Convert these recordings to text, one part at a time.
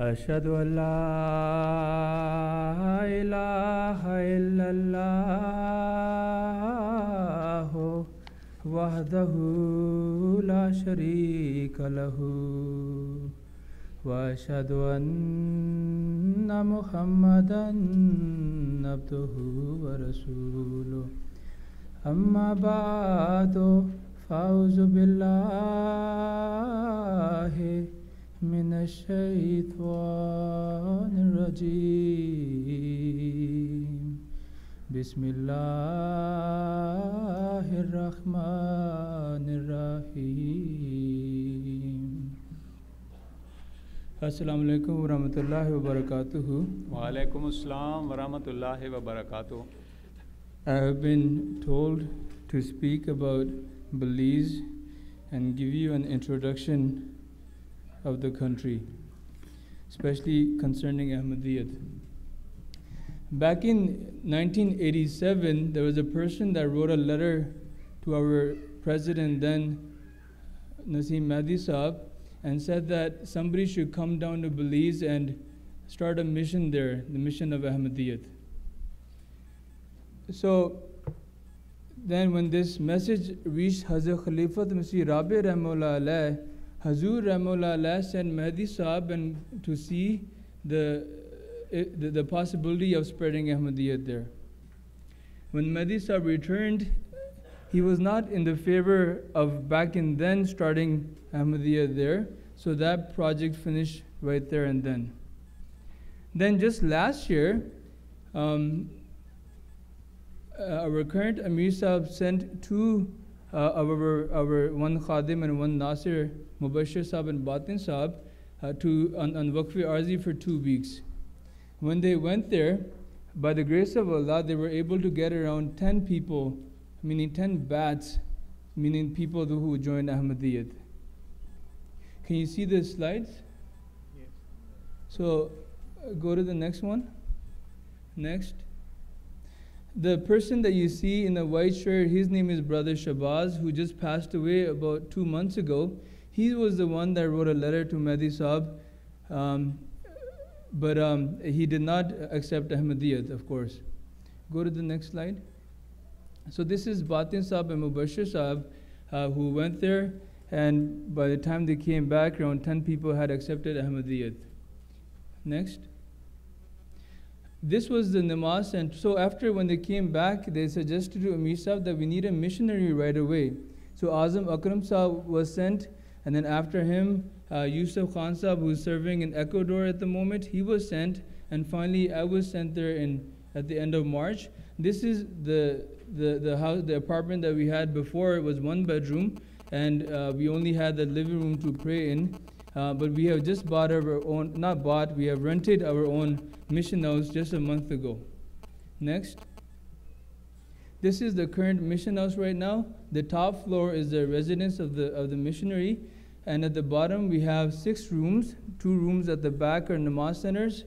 أشهد أن لا إله إلا الله وحده لا شريك له وأشهد أن محمدا عبده ورسوله أما بعد فأعوذ بالله من الشيطان الرجيم بسم الله الرحمن الرحيم Assalamu alaikum wa rahmatullahi wa barakatuhu. Wa alaikum assalam wa rahmatullahi wa barakatuh. I have been told to speak about Belize and give you an introduction of the country, especially concerning Ahmadiyyat. Back in 1987, there was a person that wrote a letter to our president then, Naseem Mahdi Saab, and said that somebody should come down to Belize and start a mission there, the mission of Ahmadiyyat. So then when this message reached Hazrat Khalifat Masih Rabi Rahimahullah Alayh, Hazur Rahimahullah Alayh sent Mahdi Saab and to see the possibility of spreading Ahmadiyyat there. When Mahdi Saab returned, he was not in the favor of back in then starting Ahmadiyyat there, so that project finished right there and then. Then just last year, our current Amir Sahib sent two our one Khadim and one Nasir, Mubashir Sahib and Batin Sahib, on Waqf-e Arzi for 2 weeks. When they went there, by the grace of Allah, they were able to get around 10 people, meaning 10 bats, meaning people who joined Ahmadiyyat. Can you see the slides? Yes. So go to the next one. Next. The person that you see in the white shirt, his name is Brother Shabazz, who just passed away about 2 months ago. He was the one that wrote a letter to Mahdi Saab, but he did not accept Ahmadiyyat, of course. Go to the next slide. So this is Batin Saab and Mubashir Saab, who went there, and by the time they came back, around 10 people had accepted Ahmadiyyat. Next. This was the namaz, and so after when they came back, they suggested to Amir Sahib that we need a missionary right away. So Azam Akram Sahib was sent, and then after him, Yusuf Khan Sahib, who is serving in Ecuador at the moment, he was sent, and finally I was sent there at the end of March. This is the house, the apartment that we had before. It was 1 bedroom, and we only had the living room to pray in. But we have just bought our own, not bought, we have rented our own mission house just a month ago. Next. This is the current mission house right now. The top floor is the residence of the missionary, and at the bottom we have 6 rooms. 2 rooms at the back are namaz centers.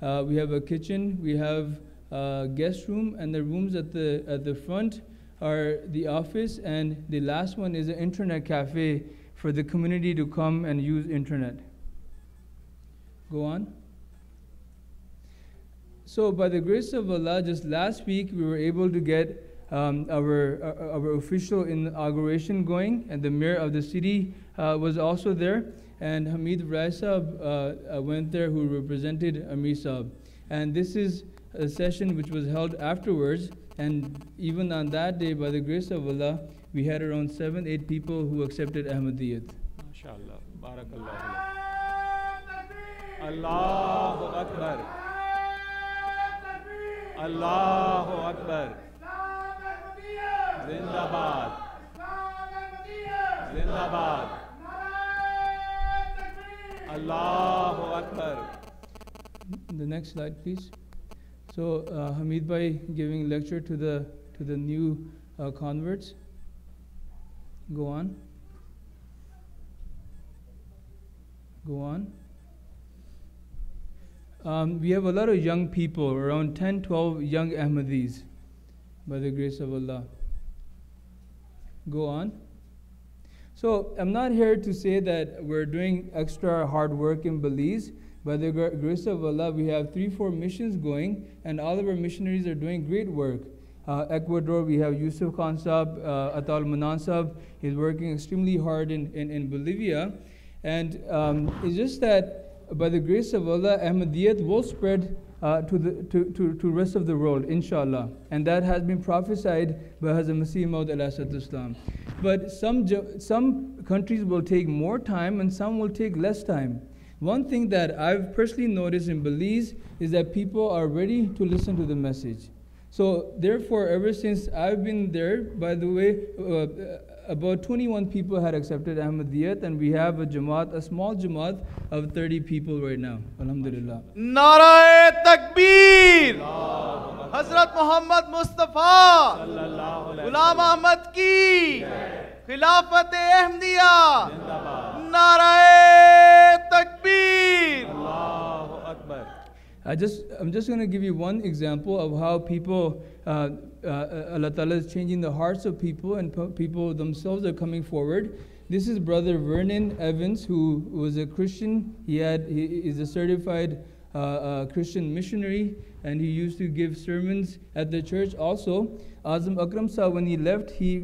We have a kitchen, we have a guest room, and the rooms at the front are the office, and the last one is an internet cafe for the community to come and use internet. Go on. So by the grace of Allah, just last week we were able to get our official inauguration going, and the mayor of the city was also there, and Hamid Raisa went there, who represented Amir Sahib. And this is a session which was held afterwards, and even on that day, by the grace of Allah, we had around 7-8 people who accepted Ahmadiyyat. MashaAllah. Barakallah. Allahu Akbar. Allahu Akbar. Zindabad. Zindabad. Allahu Akbar. The next slide, please. So Hamid Bhai giving lecture to the new converts. Go on. Go on. We have a lot of young people, around 10, 12 young Ahmadis, by the grace of Allah. Go on. So I'm not here to say that we're doing extra hard work in Belize, By the grace of Allah, we have 3-4 missions going, and all of our missionaries are doing great work. Ecuador, we have Yusuf Khan Sahab, Atal Manan Sahab. He's working extremely hard in Bolivia. And it's just that by the grace of Allah, Ahmadiyyat will spread to the rest of the world, inshallah. And that has been prophesied by Hazrat Masih Maud alayhi Islam. But some countries will take more time and some will take less time. One thing that I've personally noticed in Belize is that people are ready to listen to the message. So therefore, ever since I've been there, by the way, about 21 people had accepted Ahmadiyyat, and we have a small Jamaat of 30 people right now. Alhamdulillah. Narae Takbir! Hazrat Muhammad Mustafa! Ghulam Ahmad ki! Khilafat-e Ahmadiyya! Narae Takbir! Allahu Akbar. I'm just going to give you one example of how people, Allah Ta'ala is changing the hearts of people, and people themselves are coming forward. This is Brother Vernon Evans, who was a Christian. He is a certified Christian missionary, and he used to give sermons at the church also. Azam Akram Sahab, when he left, he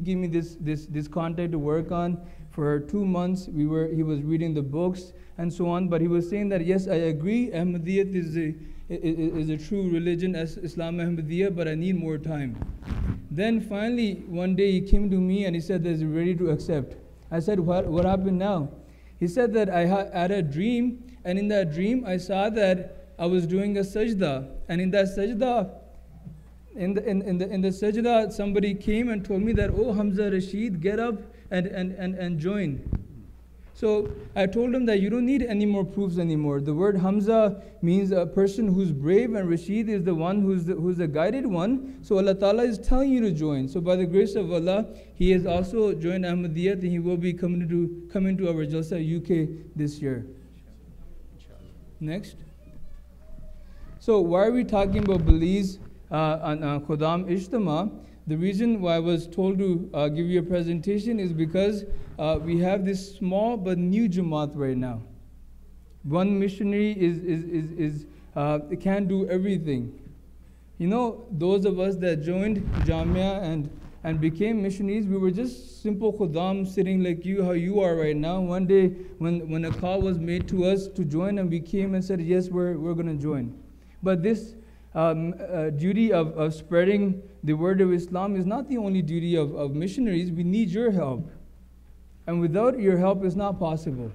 gave me this contact to work on. For 2 months, he was reading the books and so on. But he was saying that, yes, I agree, Ahmadiyyat is a true religion as Islam Ahmadiyya, but I need more time. Then finally, one day he came to me and he said that he's ready to accept. I said, what happened now? He said that I had a dream, and in that dream I saw that I was doing a sajda, and in that sajda, in the sajda, somebody came and told me that, oh Hamza Rashid, get up and join. So I told him that you don't need any more proofs anymore. The word Hamza means a person who's brave, and Rashid is the one who's the guided one. So Allah Ta'ala is telling you to join. So by the grace of Allah, he has also joined Ahmadiyyat, and he will be coming to our Jalsa UK this year. Next. So why are we talking about Belize on Khuddam Ijtima? The reason why I was told to give you a presentation is because we have this small but new Jamaat right now. One missionary can't do everything. You know, those of us that joined Jamia and became missionaries, we were just simple Khuddam sitting like you, how you are right now. One day when a call was made to us to join, and we came and said, yes, we're going to join. But this duty of spreading the word of Islam is not the only duty of missionaries. We need your help. And without your help, it's not possible.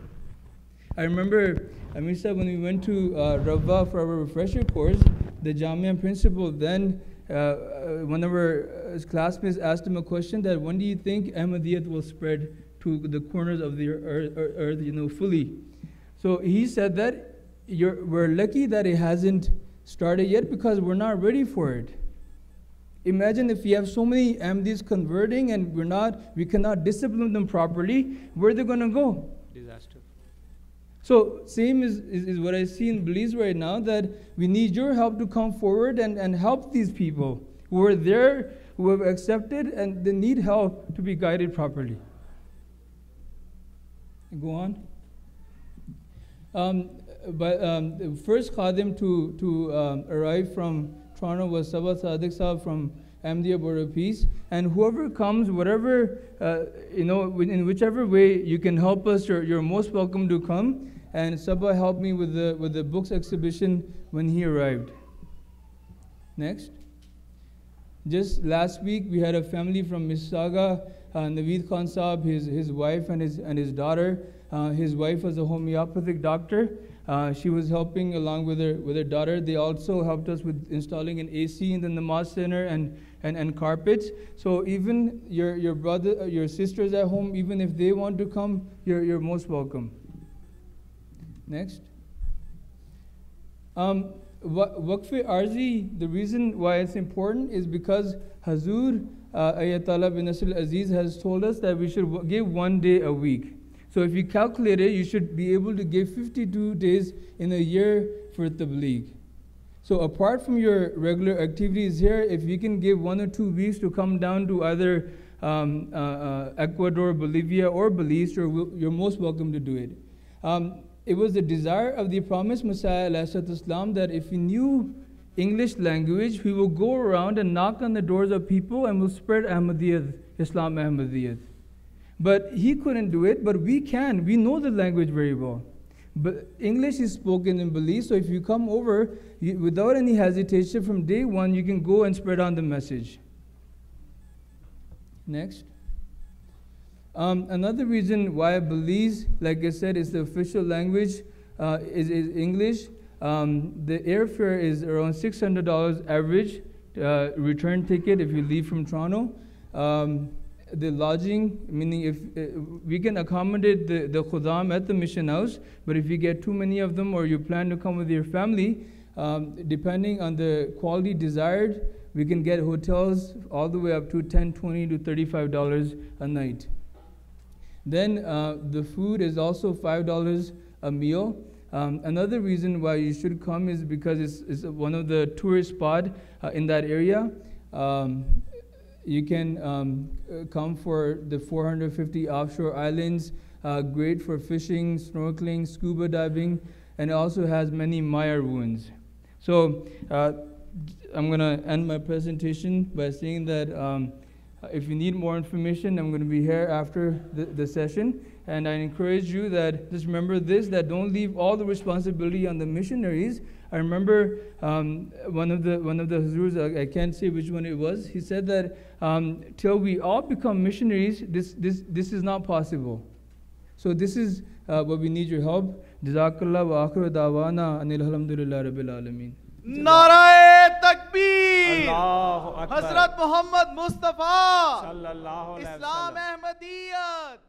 I remember, Amir Sahib, when we went to Rabwa for our refresher course, the Jamia principal then, one of our classmates asked him a question that, when do you think Ahmadiyyat will spread to the corners of the earth, fully? So he said that we're lucky that it hasn't started yet because we're not ready for it. Imagine if we have so many Ahmadis converting and we cannot discipline them properly, where are they going to go? Disaster. So same is what I see in Belize right now, that we need your help to come forward and help these people who are there, who have accepted, and they need help to be guided properly. Go on. But the first Khadim to arrive from Toronto was Sabah Sadiq Sahab from Ahmadiyya Board of Peace. And whoever comes, whatever, in whichever way you can help us, you're most welcome to come. And Sabah helped me with the books exhibition when he arrived. Next. Just last week, we had a family from Mississauga, Naveed Khan Sahab, his wife and his daughter. His wife was a homeopathic doctor. She was helping along with her daughter. They also helped us with installing an AC in the Namaz Center and carpets. So even your brother, your sisters at home, even if they want to come, you're most welcome. Next. Waqf-e Arzi, the reason why it's important is because Hazur Ayatollah bin Nasr al-Aziz has told us that we should give 1 day a week. So if you calculate it, you should be able to give 52 days in a year for Tabligh. So apart from your regular activities here, if you can give 1 or 2 weeks to come down to either Ecuador, Bolivia, or Belize, you're most welcome to do it. it was the desire of the promised Messiah ﷺ that if he knew English language, we will go around and knock on the doors of people and will spread Ahmadiyyat, Islam Ahmadiyyat. But he couldn't do it, but we can. We know the language very well. But English is spoken in Belize, so if you come over, without any hesitation, from day one, you can go and spread on the message. Next. Another reason why Belize, like I said, is the official language, is English. The airfare is around $600 average return ticket if you leave from Toronto. The lodging, meaning if we can accommodate the Khudam at the mission house, but if you get too many of them or you plan to come with your family, depending on the quality desired, we can get hotels all the way up to $10, $20 to $35 a night. Then the food is also $5 a meal. Another reason why you should come is because it's one of the tourist spots in that area. You can come for the 450 offshore islands, great for fishing, snorkeling, scuba diving, and it also has many Maya ruins. So I'm going to end my presentation by saying that if you need more information, I'm going to be here after the session. And I encourage you that just remember this, that don't leave all the responsibility on the missionaries. I remember one of the Hazurs, I can't say which one it was, he said that till we all become missionaries, this is not possible. So this is what we need your help. Jazakallah wa akhiru da'wana anil hamdulillah rabbil alameen. नाराए तकबीर, अल्लाहु अकबर, हजरत मोहम्मद मुस्तफा, सल्लल्लाहु अलैहि इस्लाम वसल्लम। अहमदियत।